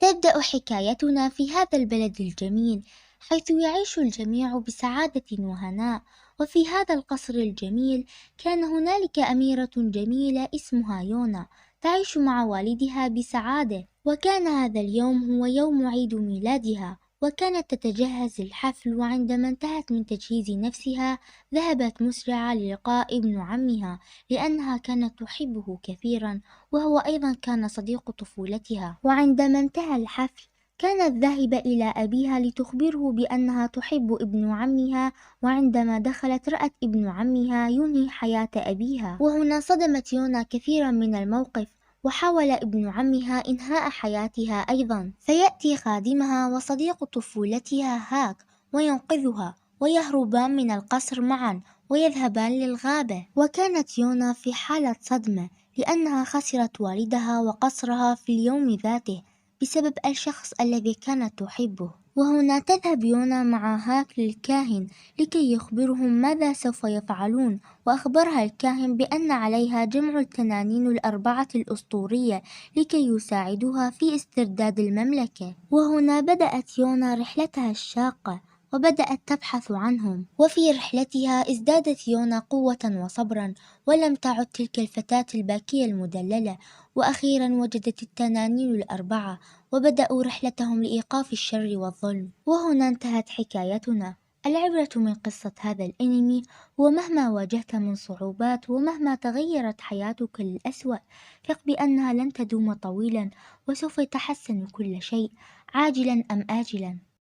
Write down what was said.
تبدأ حكايتنا في هذا البلد الجميل، حيث يعيش الجميع بسعادة وهناء. وفي هذا القصر الجميل كان هنالك أميرة جميلة اسمها يونا، تعيش مع والدها بسعادة. وكان هذا اليوم هو يوم عيد ميلادها، وكانت تتجهز للحفل. وعندما انتهت من تجهيز نفسها ذهبت مسرعة للقاء ابن عمها، لأنها كانت تحبه كثيرا، وهو أيضا كان صديق طفولتها. وعندما انتهى الحفل كانت ذاهبة إلى أبيها لتخبره بأنها تحب ابن عمها. وعندما دخلت رأت ابن عمها ينهي حياة أبيها، وهنا صدمت يونا كثيرا من الموقف، وحاول ابن عمها إنهاء حياتها أيضا. فيأتي خادمها وصديق طفولتها هاك وينقذها، ويهربان من القصر معا ويذهبان للغابة. وكانت يونا في حالة صدمة، لأنها خسرت والدها وقصرها في اليوم ذاته بسبب الشخص الذي كانت تحبه. وهنا تذهب يونا مع هاك للكاهن لكي يخبرهم ماذا سوف يفعلون. وأخبرها الكاهن بأن عليها جمع التنانين الأربعة الأسطورية لكي يساعدوها في استرداد المملكة. وهنا بدأت يونا رحلتها الشاقة، وبدأت تبحث عنهم. وفي رحلتها ازدادت يونا قوة وصبرا، ولم تعد تلك الفتاة الباكية المدللة. وأخيرا وجدت التنانين الأربعة، وبدأوا رحلتهم لإيقاف الشر والظلم. وهنا انتهت حكايتنا. العبرة من قصة هذا الأنمي هو مهما واجهت من صعوبات، ومهما تغيرت حياتك للأسوأ، ثق بأنها لن تدوم طويلا، وسوف يتحسن كل شيء عاجلا أم آجلا.